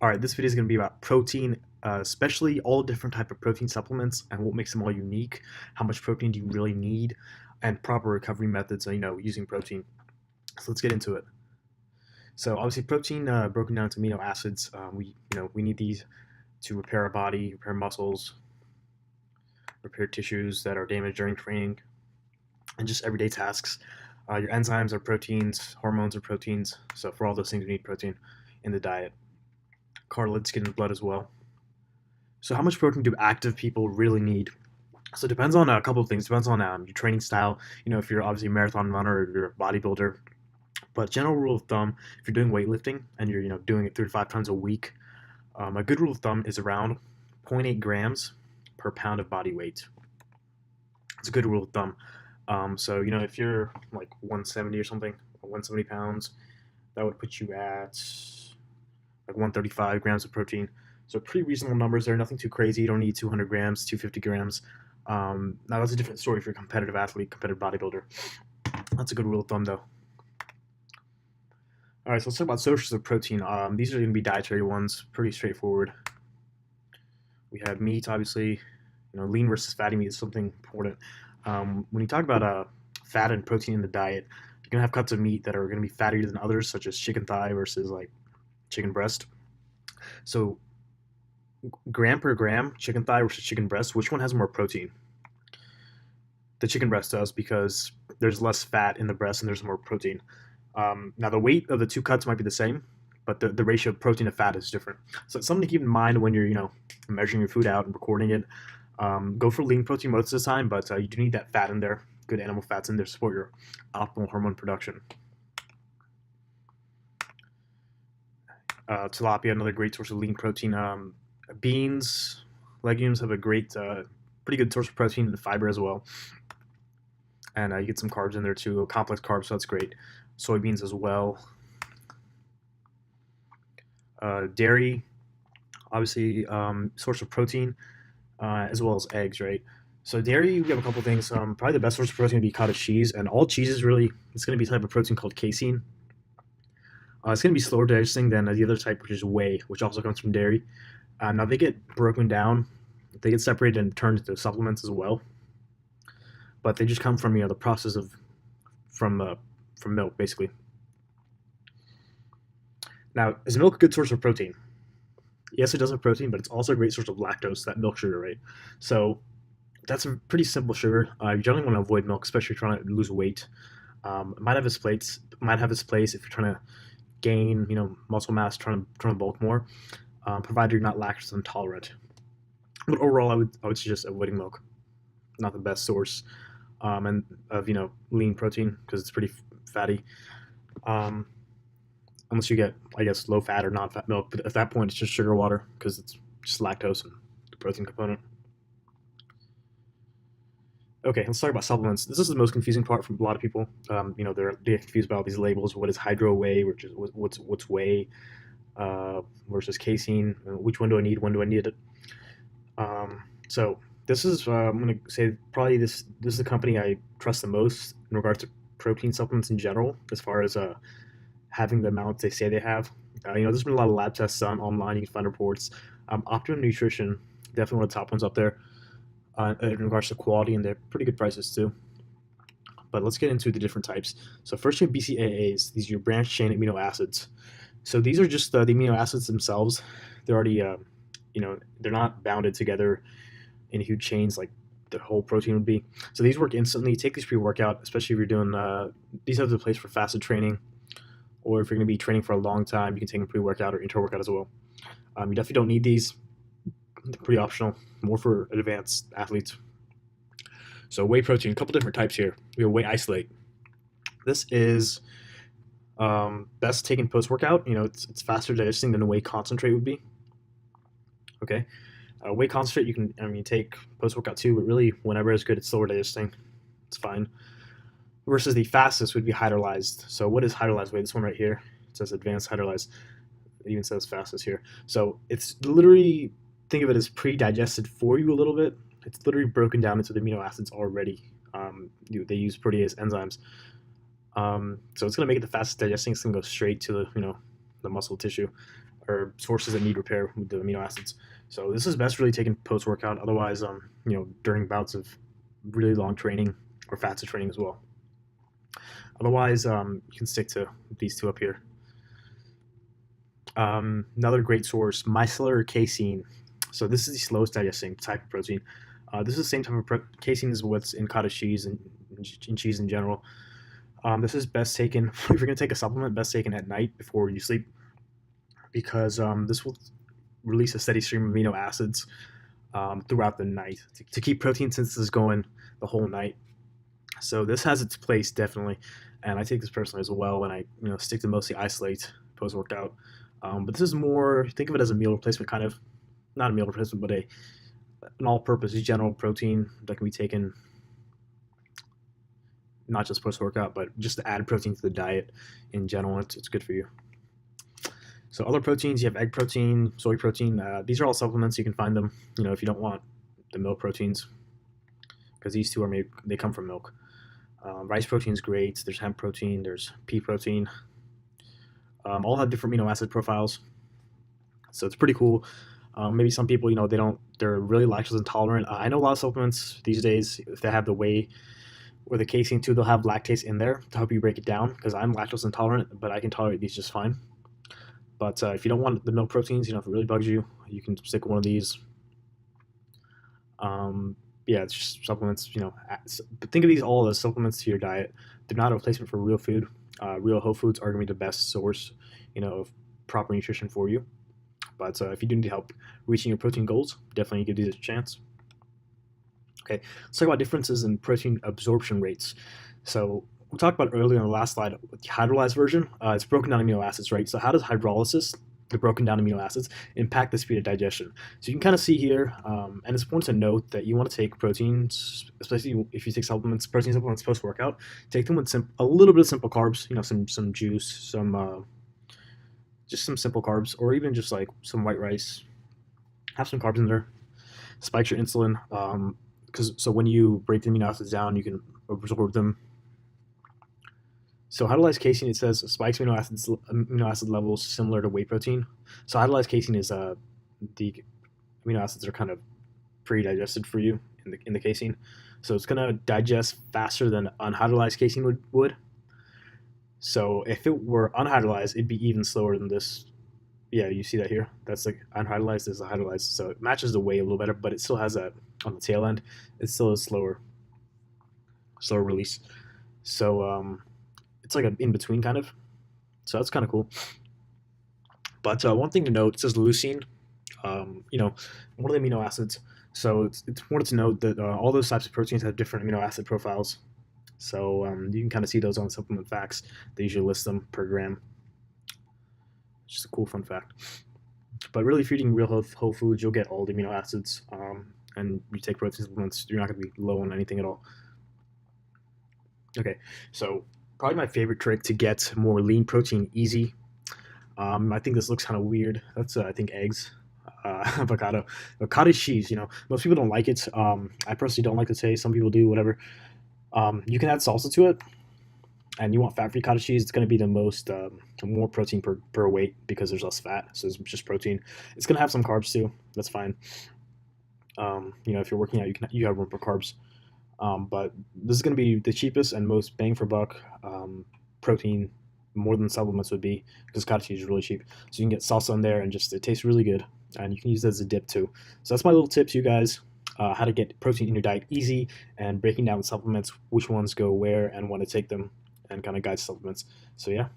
All right, this video is going to be about protein, especially all different type of protein supplements and what makes them all unique. How much protein do you really need, and proper recovery methods. Using protein. So let's get into it. So obviously, protein broken down into amino acids. We need these to repair our body, repair muscles, repair tissues that are damaged during training, and just everyday tasks. Your enzymes are proteins, hormones are proteins. So for all those things, we need protein in the diet. Cartilage, skin, and blood as well. So how much protein do active people really need? So it depends on a couple of things. It depends on your training style. If you're obviously a marathon runner or you're a bodybuilder. But general rule of thumb, if you're doing weightlifting and you're doing it 3 to 5 times a week, a good rule of thumb is around zero point 0.8 grams per pound of body weight. It's a good rule of thumb. So if you're like 170 or something, 170 pounds, that would put you at like 135 grams of protein. So pretty reasonable numbers there. Nothing too crazy. You don't need 200 grams, 250 grams. Now that's a different story if you're a competitive athlete, competitive bodybuilder. That's a good rule of thumb though. All right, so let's talk about sources of protein. These are going to be dietary ones, pretty straightforward. We have meat, obviously. Lean versus fatty meat is something important. When you talk about fat and protein in the diet, you're going to have cuts of meat that are going to be fattier than others, such as chicken thigh versus like chicken breast. So gram per gram, chicken thigh versus chicken breast, which one has more protein? The chicken breast does, because there's less fat in the breast and there's more protein. Now the weight of the two cuts might be the same, but the ratio of protein to fat is different. So it's something to keep in mind when you're measuring your food out and recording it. Go for lean protein most of the time, but you do need that fat in there, good animal fats in there to support your optimal hormone production. Tilapia, another great source of lean protein. Beans, legumes have a great, pretty good source of protein and fiber as well. And you get some carbs in there too, complex carbs, so that's great. Soybeans as well. Dairy, obviously, source of protein, as well as eggs, right? So dairy, we have a couple things. Probably the best source of protein would be cottage cheese, and all cheeses really, it's going to be a type of protein called casein. It's going to be slower digesting than the other type, which is whey, which also comes from dairy. Now they get broken down, they get separated and turned into supplements as well, but they just come from the process of from milk basically. Now, is milk a good source of protein? Yes, it does have protein, but it's also a great source of lactose, that milk sugar, right? So that's a pretty simple sugar. You generally want to avoid milk, especially if you're trying to lose weight. It might have its place. Might have its place if you're trying to gain, muscle mass, trying to bulk more, provided you're not lactose intolerant. But overall, I would suggest avoiding milk. Not the best source, and of lean protein, because it's pretty fatty. Um, Unless you get, I guess, low fat or non fat milk, but at that point it's just sugar water because it's just lactose and the protein component. Okay, let's talk about supplements. This is the most confusing part for a lot of people. They get confused about all these labels. What is hydro whey? Which is what's whey versus casein? Which one do I need? When do I need it? So this is I'm going to say probably this is the company I trust the most in regards to protein supplements in general, as far as having the amounts they say they have. There's been a lot of lab tests online. You can find reports. Optimum Nutrition, definitely one of the top ones up there in regards to quality, and they're pretty good prices too. But let's get into the different types. So first you have BCAAs. These are your branched chain amino acids. So these are just the amino acids themselves. They're already, they're not bounded together in huge chains like the whole protein would be. So these work instantly. Take these pre-workout, especially if you're doing, these have the place for fasted training, or if you're going to be training for a long time, you can take a pre-workout or inter-workout as well. You definitely don't need these. They're pretty optional, more for advanced athletes. So whey protein, a couple different types here. We have whey isolate. This is best taken post-workout. It's faster digesting than a whey concentrate would be. Okay. Whey concentrate you can take post-workout too, but really whenever it's good, it's slower digesting. It's fine. Versus the fastest would be hydrolyzed. So what is hydrolyzed whey? This one right here. It says advanced hydrolyzed. It even says fastest here. So it's literally, think of it as pre-digested for you a little bit. It's literally broken down into the amino acids already. They use protease enzymes. So it's going to make it the fastest digesting. It's going to go straight to the muscle tissue, or sources that need repair with the amino acids. So this is best really taken post workout. Otherwise, during bouts of really long training or fasted training as well. Otherwise, you can stick to these two up here. Another great source, micellar casein. So this is the slowest digesting type of protein. This is the same type of casein as what's in cottage cheese and in cheese in general. This is best taken if you're going to take a supplement. Best taken at night before you sleep, because this will release a steady stream of amino acids throughout the night to keep protein synthesis going the whole night. So this has its place definitely, and I take this personally as well. And I stick to mostly isolate post workout. But this is more, think of it as a meal replacement kind of, not a meal replacement, but an all-purpose general protein that can be taken not just post-workout, but just to add protein to the diet in general. It's good for you. So other proteins, you have egg protein, soy protein. These are all supplements. You can find them, if you don't want the milk proteins, because these two they come from milk. Rice protein is great. There's hemp protein. There's pea protein. All have different amino acid profiles, so it's pretty cool. Maybe some people, they're really lactose intolerant. I know a lot of supplements these days, if they have the whey or the casein too, they'll have lactase in there to help you break it down, because I'm lactose intolerant, but I can tolerate these just fine. But if you don't want the milk proteins, if it really bugs you, you can stick with one of these. Yeah, it's just supplements, but think of these all as supplements to your diet. They're not a replacement for real food. Real whole foods are going to be the best source, of proper nutrition for you. But if you do need help reaching your protein goals, definitely give these a chance. Okay, let's talk about differences in protein absorption rates. So we talked about earlier in the last slide, with the hydrolyzed version, it's broken down amino acids, right? So how does hydrolysis, the broken down amino acids, impact the speed of digestion? So you can kind of see here, and it's important to note that you want to take proteins, especially if you take supplements, protein supplements post-workout, take them with a little bit of simple carbs, some juice, just some simple carbs, or even just like some white rice. Have some carbs in there. Spikes your insulin, so when you break the amino acids down, you can absorb them. So hydrolyzed casein, it says spikes amino acid levels similar to whey protein. So hydrolyzed casein is the amino acids are kind of pre-digested for you in the casein, so it's gonna digest faster than unhydrolyzed casein would. So if it were unhydrolyzed, it'd be even slower than this. Yeah, you see that here. That's like unhydrolyzed is hydrolyzed, so it matches the whey a little better, but it still has that on the tail end. It's still a slower release. So it's like an in between kind of. So that's kind of cool. But one thing to note, it says leucine. One of the amino acids. So it's important to note that all those types of proteins have different amino acid profiles. So you can kind of see those on supplement facts. They usually list them per gram. Just a cool fun fact. But really, if you're eating real whole foods, you'll get all the amino acids. And you take protein supplements, you're not going to be low on anything at all. Okay, so probably my favorite trick to get more lean protein easy. I think this looks kind of weird. That's I think eggs, avocado, but cottage cheese. Most people don't like it. I personally don't like the taste. Some people do. Whatever. You can add salsa to it, and you want fat-free cottage cheese. It's going to be the most more protein per weight because there's less fat, so it's just protein. It's going to have some carbs too. That's fine. If you're working out, you have room for carbs. But this is going to be the cheapest and most bang for buck protein, more than supplements would be, because cottage cheese is really cheap. So you can get salsa in there, and it tastes really good, and you can use it as a dip too. So that's my little tip to you guys. How to get protein in your diet easy, and breaking down supplements, which ones go where and when to take them, and kind of guide supplements. So yeah,